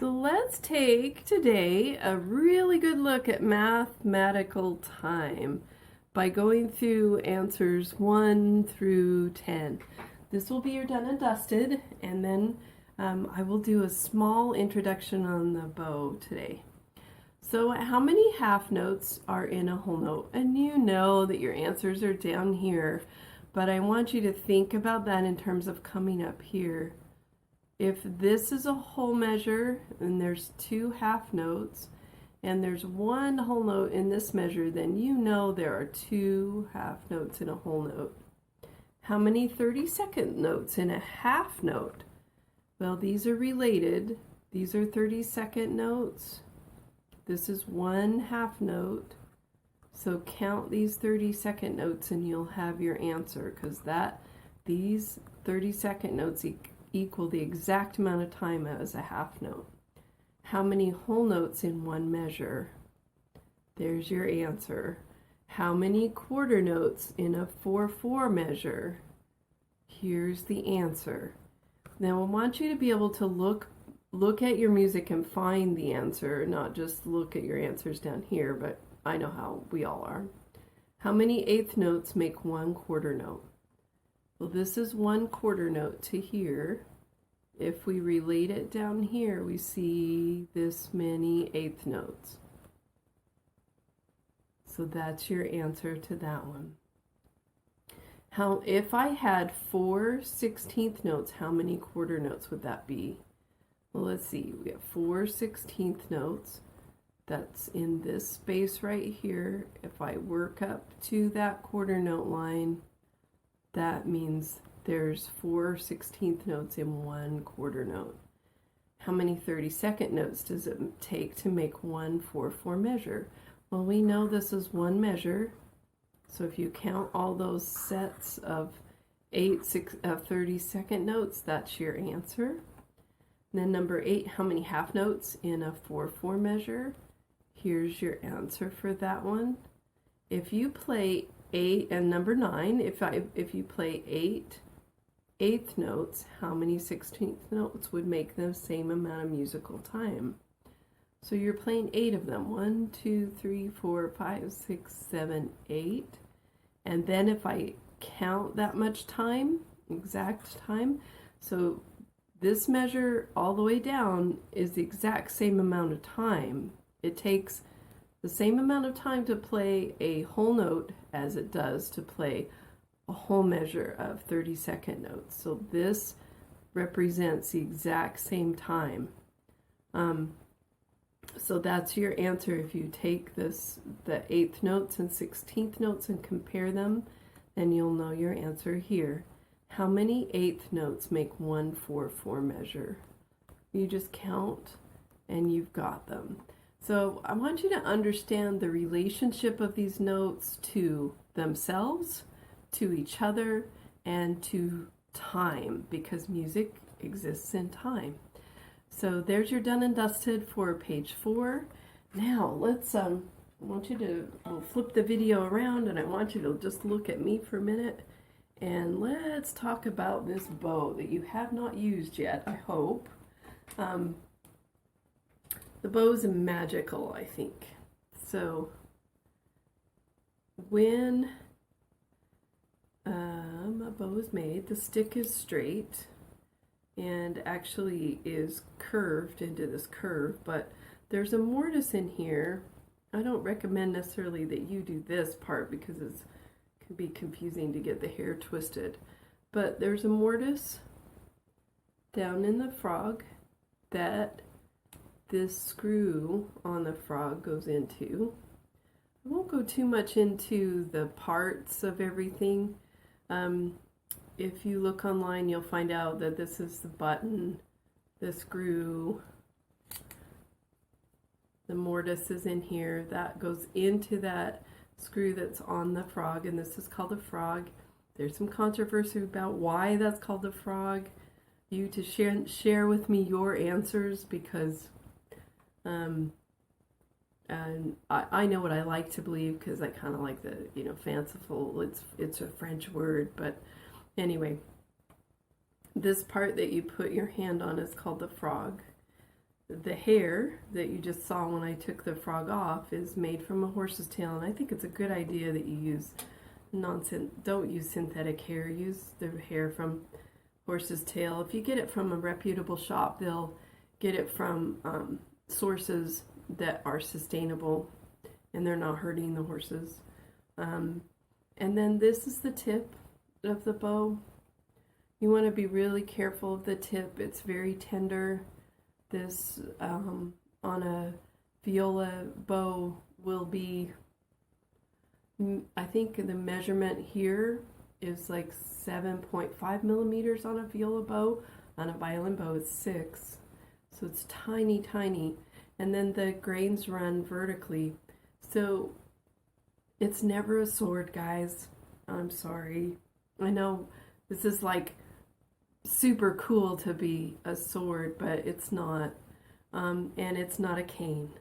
So let's take today a really good look at mathematical time by going through answers 1 through 10. This will be your done and dusted, and then I will do a small introduction on the bow today. So how many half notes are in a whole note? And you know that your answers are down here, but I want you to think about that in terms of coming up here. If this is a whole measure and there's 2 half notes and there's 1 whole note in this measure, then you know there are 2 half notes in a whole note. How many 30-second notes in a half note? Well, these are related. These are 30-second notes. This is 1 half note. So count these 30-second notes and you'll have your answer, because these 30-second notes equal the exact amount of time as a half note. How many whole notes in one measure? There's your answer. How many quarter notes in a 4/4 measure? Here's the answer. Now I want you to be able to look at your music and find the answer, not just look at your answers down here, but I know how we all are. How many eighth notes make 1 quarter note? Well, this is 1 quarter note to here. If we relate it down here, we see this many eighth notes. So that's your answer to that one. If I had 4 16th notes, how many quarter notes would that be? Well, let's see. We have 4 16th notes. That's in this space right here. If I work up to that quarter note line, that means there's 4 16th notes in 1 quarter note. How many 30-second notes does it take to make 1 4/4 measure? Well, we know this is 1 measure. So if you count all those sets of 30-second notes, that's your answer. And then number 8, how many half notes in a 4/4 measure? Here's your answer for that one. If you play 8, and number 9, if you play 8 eighth notes, how many 16th notes would make the same amount of musical time? So you're playing 8 of them. 1, 2, 3, 4, 5, 6, 7, 8. And then if I count that much time, exact time, so this measure all the way down is the exact same amount of time. It takes the same amount of time to play a whole note as it does to play a whole measure of 30-second notes. So this represents the exact same time. So that's your answer. If you take the 8th notes and 16th notes and compare them, then you'll know your answer here. How many 8th notes make 1 4/4 measure? You just count and you've got them. So I want you to understand the relationship of these notes to themselves, to each other, and to time, because music exists in time. So there's your done and dusted for page 4. Now let's we'll flip the video around, and I want you to just look at me for a minute, and let's talk about this bow that you have not used yet, I hope. The bow is magical, I think. So when a bow is made, the stick is straight and actually is curved into this curve, but there's a mortise in here. I don't recommend necessarily that you do this part because it can be confusing to get the hair twisted, but there's a mortise down in the frog that this screw on the frog goes into. I won't go too much into the parts of everything. If you look online, you'll find out that this is the button, the screw, the mortise is in here. That goes into that screw that's on the frog, and this is called a frog. There's some controversy about why that's called a frog. You to share with me your answers, because and I know what I like to believe, because I kind of like the fanciful. It's a French word, but anyway, this part that you put your hand on is called the frog. the hair that you just saw when I took the frog off is made from a horse's tail, and I think it's a good idea that you use don't use synthetic hair. Use the hair from horse's tail. If you get it from a reputable shop, they'll get it from sources that are sustainable and they're not hurting the horses. And then this is the tip of the bow. You want to be really careful of the tip. It's very tender. This on a viola bow will be, I think the measurement here is like 7.5 millimeters on a viola bow. On a violin bow it's 6. So it's tiny, tiny. And then the grains run vertically. So it's never a sword, guys. I'm sorry. I know this is like super cool to be a sword, but it's not. And it's not a cane.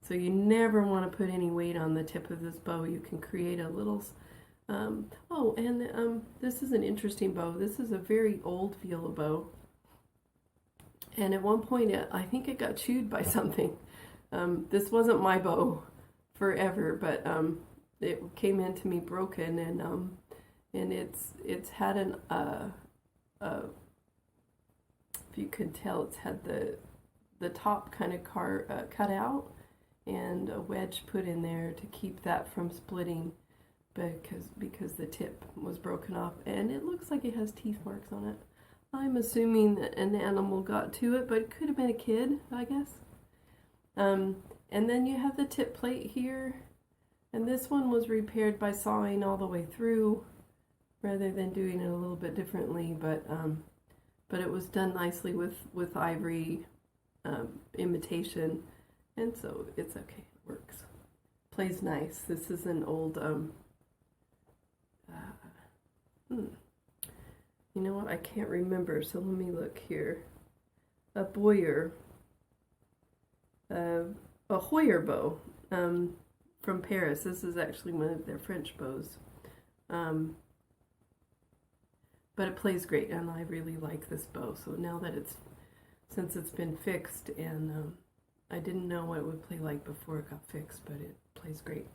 So you never want to put any weight on the tip of this bow. You can create a little... this is an interesting bow. This is a very old viola bow. And at one point, I think it got chewed by something. This wasn't my bow forever, but it came into me broken, and it's had an if you can tell, it's had the top kind of cut out and a wedge put in there to keep that from splitting because the tip was broken off, and it looks like it has teeth marks on it. I'm assuming that an animal got to it, but it could have been a kid, I guess. And then you have the tip plate here, and this one was repaired by sawing all the way through rather than doing it a little bit differently, but it was done nicely with ivory imitation, and so it's okay, it works. Plays nice. This is an old you know what, I can't remember, so let me look here. A Boyer, a Hoyer bow from Paris. This is actually one of their French bows. But it plays great, and I really like this bow. So now that since it's been fixed, and I didn't know what it would play like before it got fixed, but it plays great.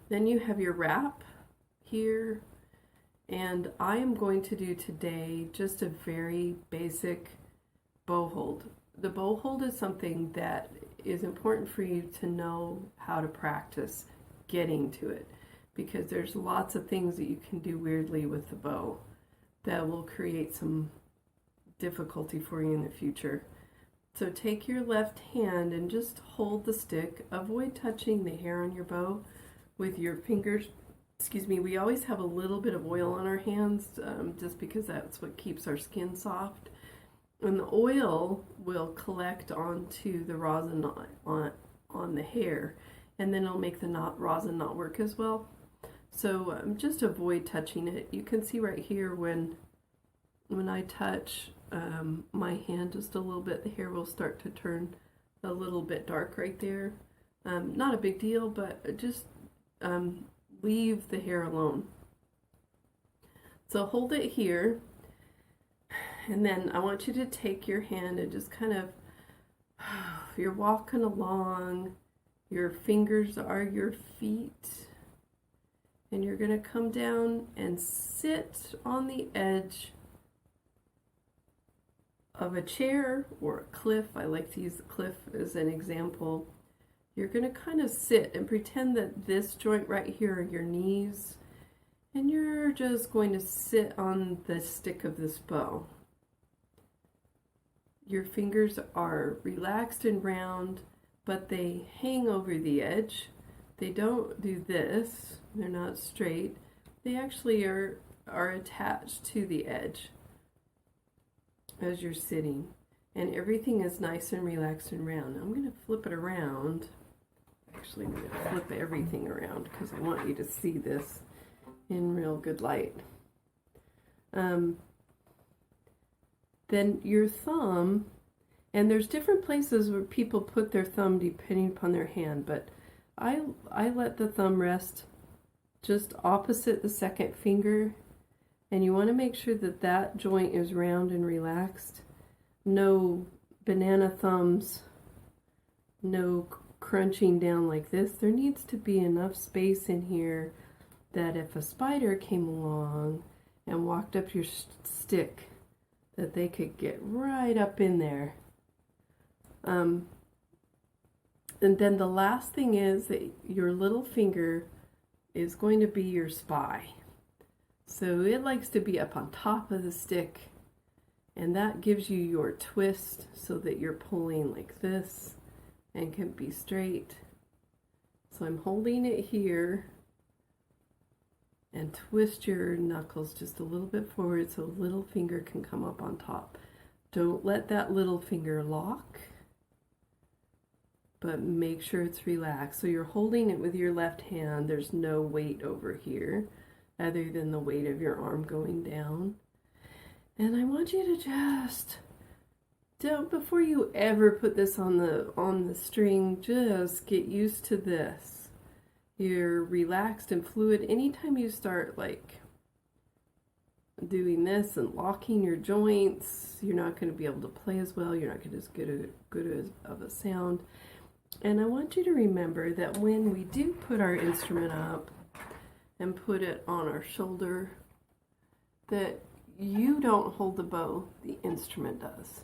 Then you have your wrap here, and I am going to do today just a very basic bow hold. The bow hold is something that is important for you to know how to practice getting to it, because there's lots of things that you can do weirdly with the bow that will create some difficulty for you in the future. So take your left hand and just hold the stick. Avoid touching the hair on your bow with your fingers. Excuse me, we always have a little bit of oil on our hands just because that's what keeps our skin soft. And the oil will collect onto the rosin on the hair, and then it'll make the rosin not work as well. So just avoid touching it. You can see right here when I touch my hand just a little bit, the hair will start to turn a little bit dark right there. Not a big deal, but just leave the hair alone. So hold it here, and then I want you to take your hand and just kind of, you're walking along, your fingers are your feet, and you're going to come down and sit on the edge of a chair or a cliff. I like to use the cliff as an example. You're going to kind of sit and pretend that this joint right here are your knees, and you're just going to sit on the stick of this bow. Your fingers are relaxed and round, but they hang over the edge. They don't do this. They're not straight. They actually are attached to the edge as you're sitting, and everything is nice and relaxed and round. Now I'm going to flip it around. Actually, I'm going to flip everything around because I want you to see this in real good light. Then your thumb, and there's different places where people put their thumb depending upon their hand, but I let the thumb rest just opposite the second finger, and you want to make sure that that joint is round and relaxed. No banana thumbs, no crunching down like this. There needs to be enough space in here that if a spider came along and walked up your stick, that they could get right up in there. And then the last thing is that your little finger is going to be your spy. So it likes to be up on top of the stick, and that gives you your twist so that you're pulling like this and can be straight. So I'm holding it here, and twist your knuckles just a little bit forward so little finger can come up on top. Don't let that little finger lock, but make sure it's relaxed. So you're holding it with your left hand. There's no weight over here other than the weight of your arm going down. And I want you to just, before you ever put this on the string, just get used to this. You're relaxed and fluid. Anytime you start like doing this and locking your joints, you're not going to be able to play as well. You're not going to get good of a sound. And I want you to remember that when we do put our instrument up and put it on our shoulder, that you don't hold the bow, the instrument does.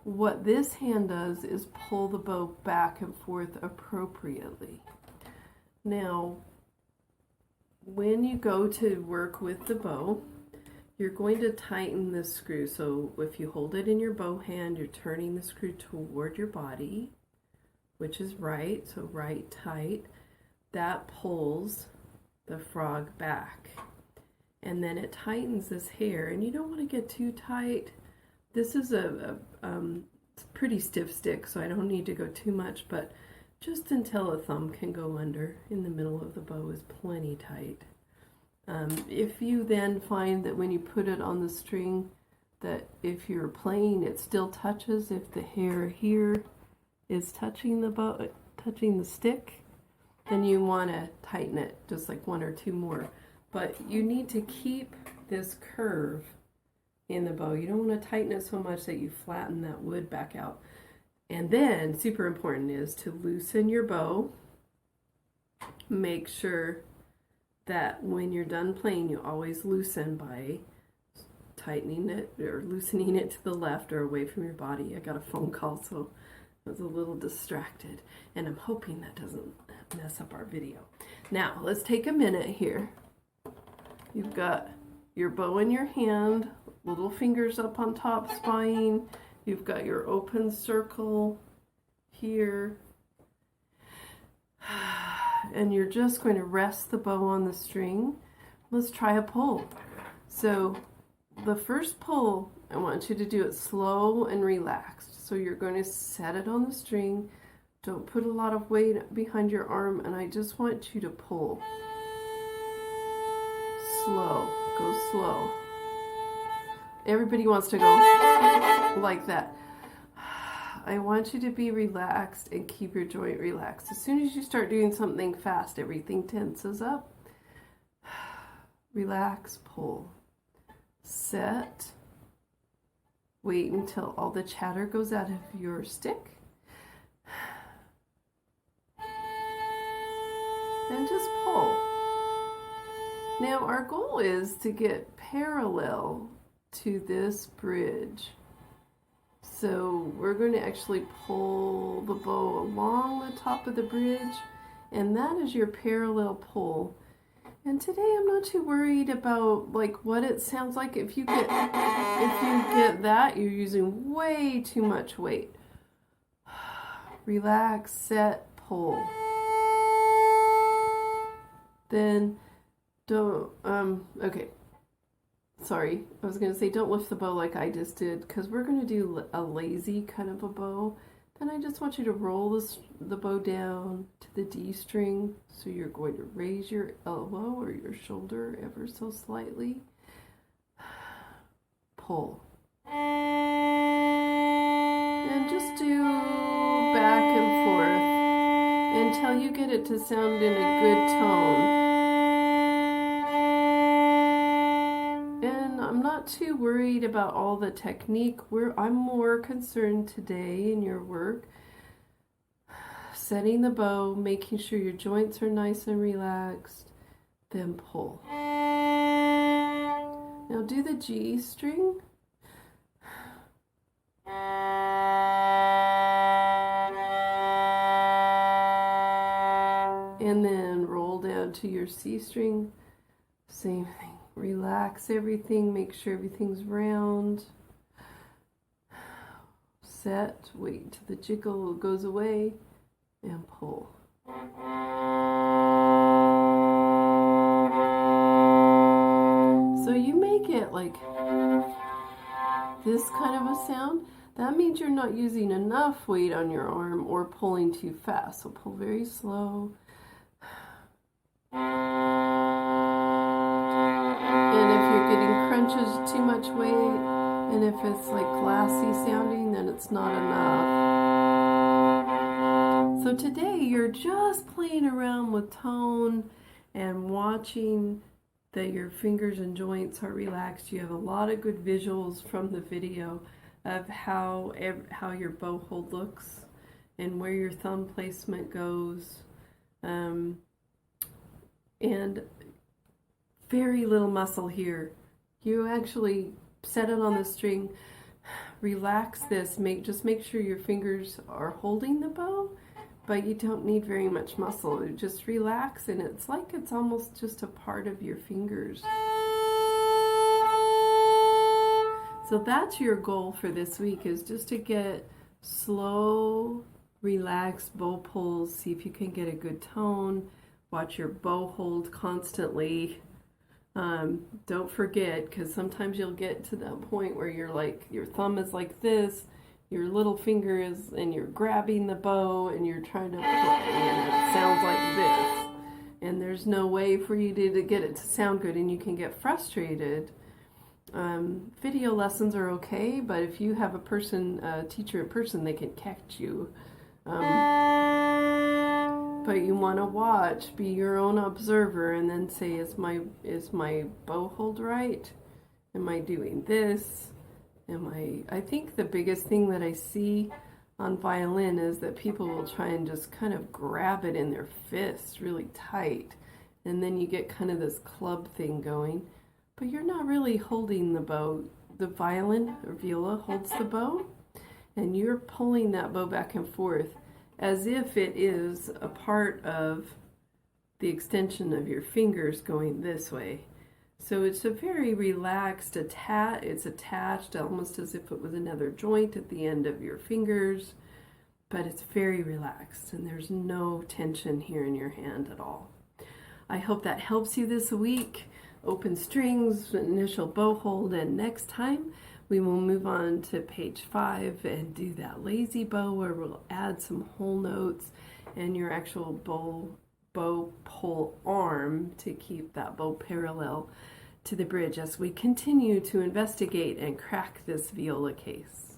What this hand does is pull the bow back and forth appropriately. Now, when you go to work with the bow, you're going to tighten this screw. So if you hold it in your bow hand, you're turning the screw toward your body, which is right, so right tight. That pulls the frog back. And then it tightens this hair, and you don't want to get too tight. This is a pretty stiff stick, so I don't need to go too much, but just until a thumb can go under in the middle of the bow is plenty tight. If you then find that when you put it on the string, that if you're playing it still touches, if the hair here is touching the bow, touching the stick, then you want to tighten it just like one or two more. But you need to keep this curve in the bow. You don't want to tighten it so much that you flatten that wood back out. And then, super important is to loosen your bow. Make sure that when you're done playing, you always loosen by tightening it or loosening it to the left or away from your body. I got a phone call, so I was a little distracted. And I'm hoping that doesn't mess up our video. Now, let's take a minute here. You've got your bow in your hand, little fingers up on top, spying. You've got your open circle here. And you're just going to rest the bow on the string. Let's try a pull. So the first pull, I want you to do it slow and relaxed. So you're going to set it on the string. Don't put a lot of weight behind your arm, and I just want you to pull. Slow. Go slow. Everybody wants to go like that. I want you to be relaxed and keep your joint relaxed. As soon as you start doing something fast, everything tenses up. Relax, pull. Set. Wait until all the chatter goes out of your stick. And just pull. Now our goal is to get parallel to this bridge. So we're going to actually pull the bow along the top of the bridge, and that is your parallel pull. And today I'm not too worried about like what it sounds like. If you get that, you're using way too much weight. Relax, set, pull. Then don't okay. Sorry, I was going to say don't lift the bow like I just did, because we're going to do a lazy kind of a bow. Then I just want you to roll the bow down to the D string. So you're going to raise your elbow or your shoulder ever so slightly. Pull. And just do back and forth until you get it to sound in a good tone. I'm not not too worried about all the technique. I'm more concerned today in your work setting the bow, making sure your joints are nice and relaxed, then pull. Now do the G string. And then roll down to your C string. Same thing. Relax everything, make sure everything's round. Set, wait till the jiggle goes away, and pull. So you make it like this kind of a sound. That means you're not using enough weight on your arm or pulling too fast. So pull very slow. And if you're getting crunches, too much weight, and if it's like glassy sounding, then it's not enough. So today you're just playing around with tone and watching that your fingers and joints are relaxed. You have a lot of good visuals from the video of how your bow hold looks and where your thumb placement goes. And very little muscle here. You actually set it on the string, relax this, just make sure your fingers are holding the bow, but you don't need very much muscle. Just relax, and it's like it's almost just a part of your fingers. So that's your goal for this week, is just to get slow, relaxed bow pulls. See if you can get a good tone. Watch your bow hold constantly. Don't forget, because sometimes you'll get to that point where you're like, your thumb is like this, your little finger is, and you're grabbing the bow and you're trying to play, and it sounds like this. And there's no way for you to get it to sound good, and you can get frustrated. Video lessons are okay, but if you have a teacher in person, they can catch you. But you want to watch, be your own observer, and then say, is my bow hold right? Am I doing this? I think the biggest thing that I see on violin is that people will try and just kind of grab it in their fists really tight, and then you get kind of this club thing going, but you're not really holding the bow. The violin or viola holds the bow, and you're pulling that bow back and forth as if it is a part of the extension of your fingers going this way. So it's a very relaxed, it's attached almost as if it was another joint at the end of your fingers, but it's very relaxed and there's no tension here in your hand at all. I hope that helps you this week. Open strings, initial bow hold, and next time we will move on to page 5 and do that lazy bow, where we'll add some whole notes and your actual bow pull arm to keep that bow parallel to the bridge as we continue to investigate and crack this viola case.